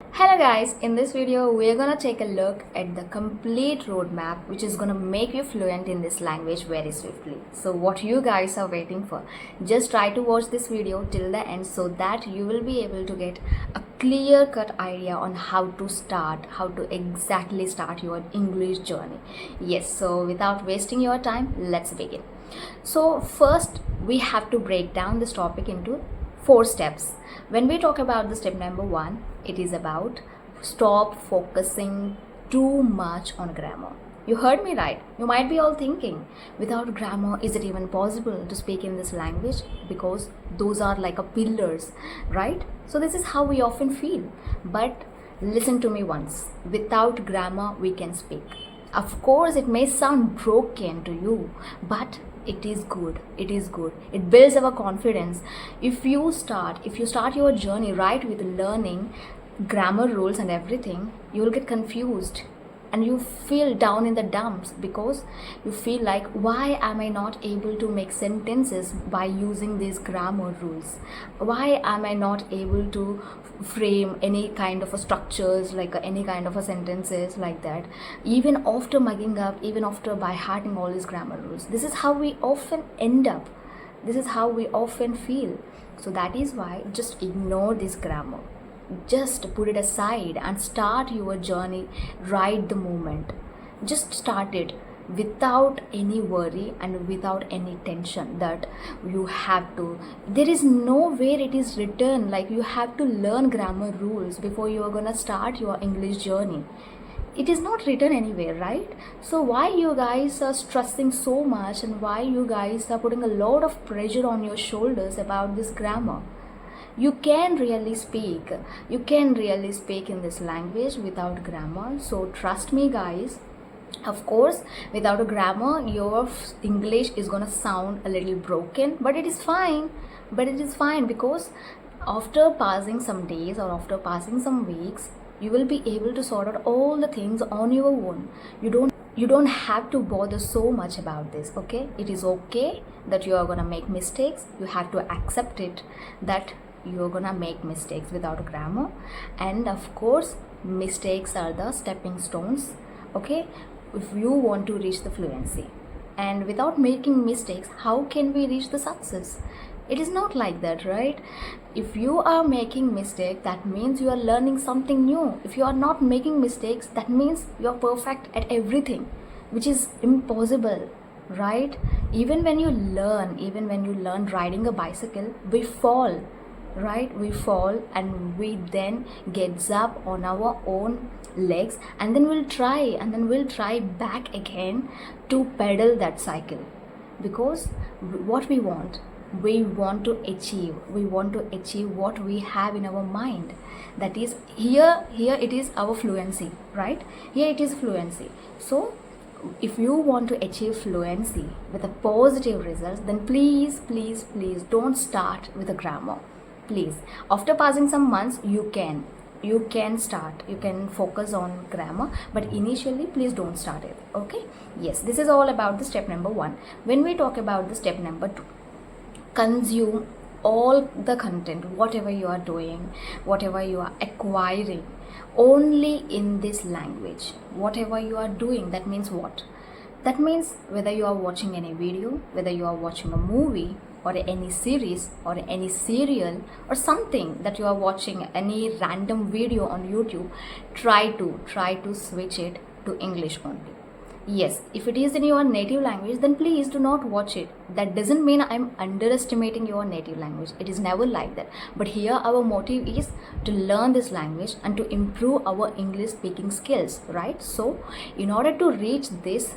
Hello guys, in this video we are gonna take a look at the complete roadmap which is gonna make you fluent in this language very swiftly. So what you guys are waiting for, just try to watch this video till the end so that you will be able to get a clear cut idea on how to exactly start your English journey. Yes, so without wasting your time, let's begin. So first we have to break down this topic into 4 steps. When we talk about the step number 1, it is about stop focusing too much on grammar. You heard me right. You might be all thinking, without grammar, is it even possible to speak in this language? Because those are like a pillars, right? So this is how we often feel. But listen to me once. Without grammar, we can speak. Of course, it may sound broken to you, but it is good. It builds our confidence. If you start your journey right with learning grammar rules and everything, you will get confused and you feel down in the dumps because you feel like, why am I not able to make sentences by using these grammar rules? Why am I not able to frame any kind of a structures, like any kind of a sentences like that, even after mugging up, even after by hearting all these grammar rules? This is how we often end up. This is how we often feel. So that is why just ignore this grammar. Just put it aside and start your journey right the moment. Just start it without any worry and without any tension that you have to. There is nowhere it is written like you have to learn grammar rules before you are gonna start your English journey. It is not written anywhere, right? So why you guys are stressing so much and why you guys are putting a lot of pressure on your shoulders about this grammar? You can really speak in this language without grammar. So trust me guys, of course without a grammar your English is gonna sound a little broken, but it is fine. Because after passing some days or after passing some weeks, you will be able to sort out all the things on your own. You don't have to bother so much about this. Okay, it is okay that you are gonna make mistakes. You have to accept it that you're gonna make mistakes without grammar, and of course mistakes are the stepping stones, okay, if you want to reach the fluency. And without making mistakes, how can we reach the success? It is not like that, right? If you are making mistake, that means you are learning something new. If you are not making mistakes, that means you are perfect at everything, which is impossible, right? Even when you learn riding a bicycle, we fall, right? We fall and we then gets up on our own legs, and then we'll try back again to pedal that cycle. Because what we want to achieve what we have in our mind. That is here it is our fluency, right? Here it is fluency. So if you want to achieve fluency with a positive results, then please don't start with a grammar. Please, after passing some months, you can focus on grammar, but initially please don't start it. Okay, yes, this is all about the step number 1. When we talk about the step number 2, consume all the content, whatever you are doing, whatever you are acquiring, only in this language. Whatever you are doing, that means what? That means whether you are watching any video, whether you are watching a movie or any series or any serial or something that you are watching, any random video on YouTube, try to switch it to English only. Yes, if it is in your native language, then please do not watch it. That doesn't mean I'm underestimating your native language. It is never like that. But here our motive is to learn this language and to improve our English speaking skills, right? So in order to reach this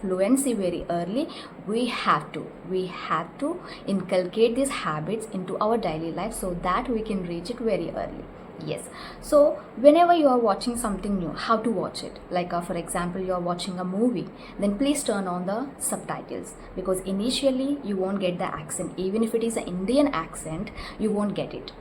fluency very early, we have to inculcate these habits into our daily life so that we can reach it very early. Yes, so whenever you are watching something new, how to watch it? Like for example, you are watching a movie, then please turn on the subtitles, because initially you won't get the accent. Even if it is an Indian accent, you won't get it.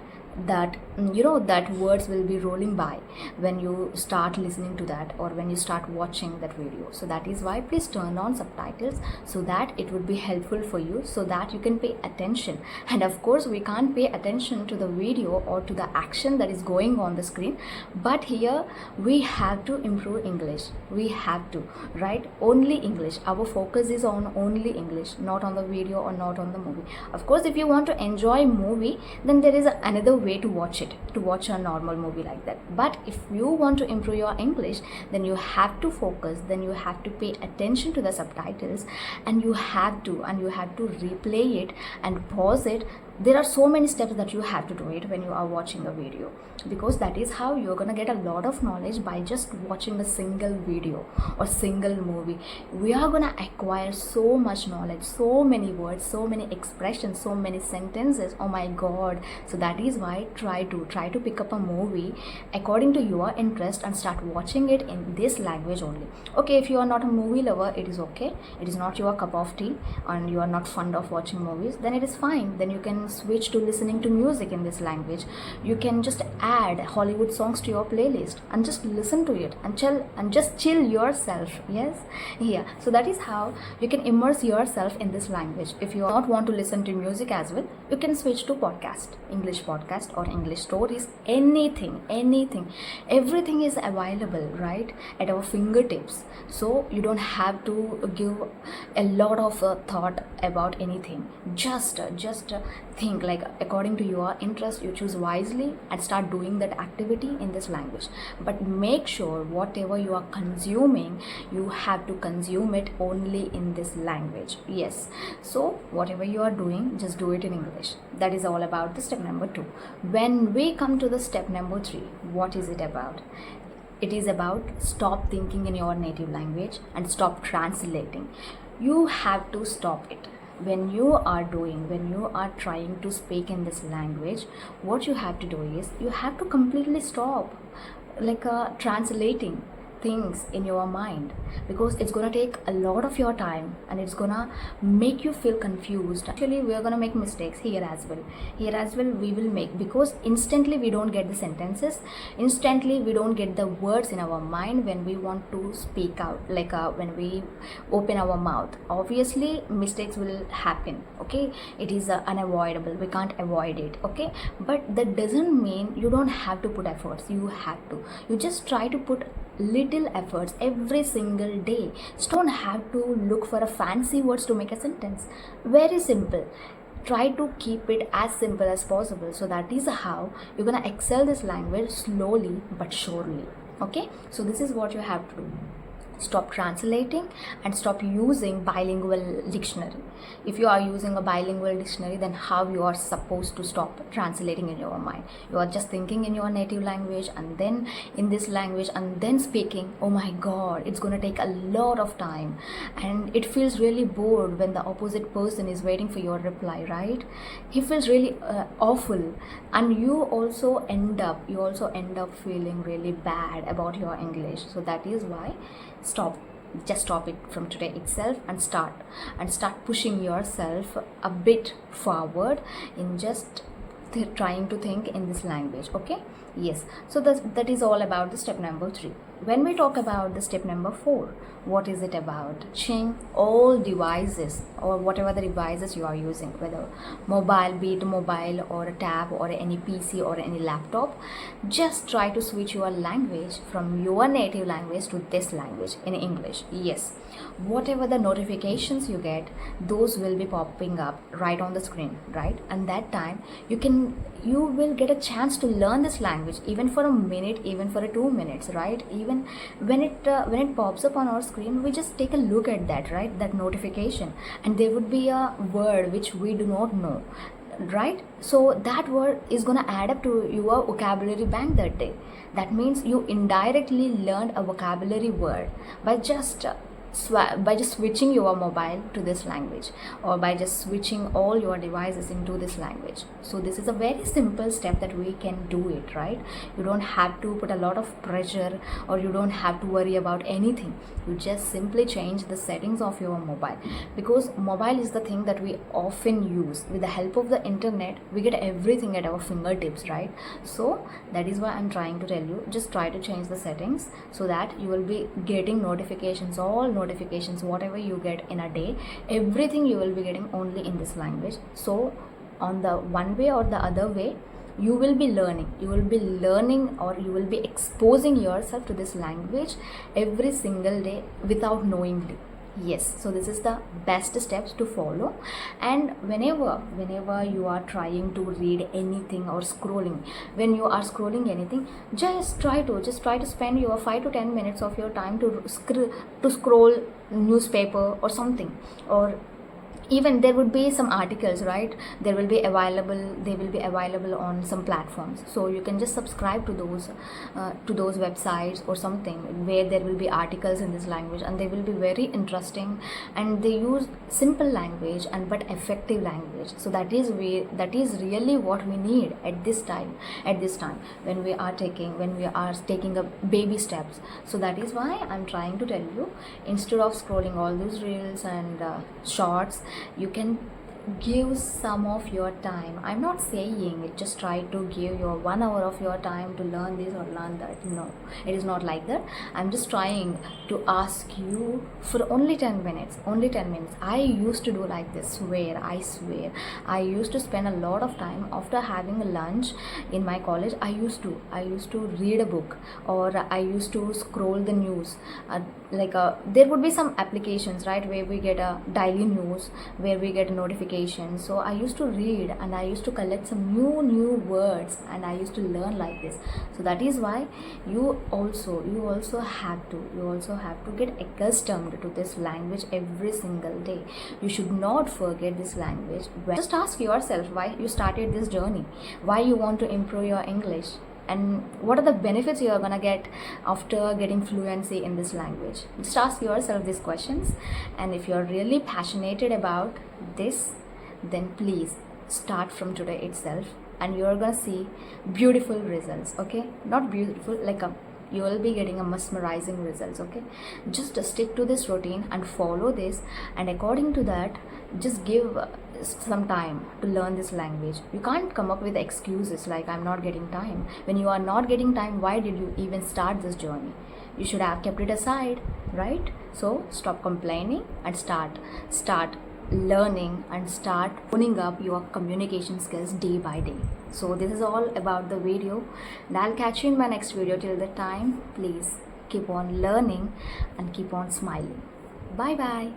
that that words will be rolling by when you start listening to that or when you start watching that video. So that is why please turn on subtitles, so that it would be helpful for you, so that you can pay attention. And of course we can't pay attention to the video or to the action that is going on the screen, but here we have to improve English. We have to, right? Only English. Our focus is on only English, not on the video or not on the movie. Of course if you want to enjoy movie, then there is another way to watch it, to watch a normal movie like that. But if you want to improve your English, then you have to focus, then you have to pay attention to the subtitles, and you have to replay it and pause it. There are so many steps that you have to do it when you are watching a video, because that is how you're gonna get a lot of knowledge by just watching a single video or single movie. We are gonna acquire so much knowledge, so many words, so many expressions, so many sentences. Oh my god. So that is why try to pick up a movie according to your interest and start watching it in this language only. Okay, if you are not a movie lover, it is okay, it is not your cup of tea and you are not fond of watching movies, then it is fine. Then you can switch to listening to music in this language. You can just add Hollywood songs to your playlist and just listen to it and just chill yourself. Yes, yeah. So that is how you can immerse yourself in this language. If you not want to listen to music as well, you can switch to podcast, English podcast or English stories, anything. Everything is available right at our fingertips. So you don't have to give a lot of thought about anything. Just think, like according to your interest, you choose wisely and start doing that activity in this language. But make sure whatever you are consuming, you have to consume it only in this language. Yes, so whatever you are doing, just do it in English. That is all about the step number 2. When we come to the step number 3, what is it about? It is about stop thinking in your native language and stop translating. You have to stop it. When you are trying to speak in this language, what you have to do is you have to completely stop translating things in your mind, because it's gonna take a lot of your time and it's gonna make you feel confused. Actually, we are gonna make mistakes here as well. We will make, because instantly we don't get the sentences, instantly we don't get the words in our mind when we want to speak out, when we open our mouth. Obviously mistakes will happen, okay? It is unavoidable, we can't avoid it, okay? But that doesn't mean you don't have to put efforts. You just try to put little efforts every single day. So don't have to look for a fancy words to make a sentence. Very simple. Try to keep it as simple as possible. So that is how you're gonna excel this language slowly but surely. Okay, so this is what you have to do. Stop translating and stop using bilingual dictionary. If you are using a bilingual dictionary, then how you are supposed to stop translating in your mind? You are just thinking in your native language and then in this language and then speaking. Oh my god, it's gonna take a lot of time and it feels really bored when the opposite person is waiting for your reply, right? He feels really awful, and you also end up feeling really bad about your English. So that is why just stop it from today itself and start pushing yourself a bit forward in just trying to think in this language. Okay, yes. So that is all about the step number 3. When we talk about the step number 4, what is it about? Change all devices, or whatever the devices you are using, whether mobile, be it mobile or a tab or any PC or any laptop. Just try to switch your language from your native language to this language in English. Yes, whatever the notifications you get, those will be popping up right on the screen, right? And that time you will get a chance to learn this language, even for a minute, even for 2 minutes, right? Even when it pops up on our screen, we just take a look at that, right? That notification, and there would be a word which we do not know, right? So that word is gonna add up to your vocabulary bank that day. That means you indirectly learned a vocabulary word by just by just switching your mobile to this language, or by just switching all your devices into this language. So this is a very simple step that we can do it, right? You don't have to put a lot of pressure, or you don't have to worry about anything. You just simply change the settings of your mobile, because mobile is the thing that we often use. With the help of the internet, we get everything at our fingertips, right? So that is why I'm trying to tell you, just try to change the settings so that you will be getting notifications, all notifications, whatever you get in a day, everything you will be getting only in this language. So on the one way or the other way, you will be learning, or you will be exposing yourself to this language every single day without knowingly. Yes, so this is the best steps to follow. And whenever you are trying to read anything or scrolling, when you are scrolling anything, just try to spend your 5 to 10 minutes of your time to scroll newspaper or something. Or even there would be some articles, right? They will be available on some platforms, so you can just subscribe to those websites or something, where there will be articles in this language, and they will be very interesting, and they use simple language and but effective language. So that is really what we need at this time when we are taking a baby steps. So that is why I'm trying to tell you, instead of scrolling all those reels and shorts, you can give some of your time. I'm not saying it, just try to give your 1 hour of your time to learn this or learn that. No, it is not like that. I'm just trying to ask you for only 10 minutes. I used to do like this, I swear I used to spend a lot of time after having a lunch in my college. I used to read a book, or I used to scroll the news. There would be some applications, right, where we get a daily news, where we get a notification. So I used to read, and I used to collect some new words, and I used to learn like this. So that is why you also have to get accustomed to this language every single day. You should not forget this language. Just ask yourself why you started this journey, why you want to improve your English, and what are the benefits you are gonna get after getting fluency in this language. Just ask yourself these questions, and if you're really passionate about this, then please start from today itself, and you're gonna see beautiful results. Okay, not beautiful, you will be getting a mesmerizing results. Okay, just stick to this routine and follow this, and according to that, just give some time to learn this language. You can't come up with excuses like I'm not getting time. When you are not getting time, why did you even start this journey? You should have kept it aside, right? So stop complaining and start learning, and start owning up your communication skills day by day. So this is all about the video, and I'll catch you in my next video. Till that time, please keep on learning and keep on smiling. Bye bye.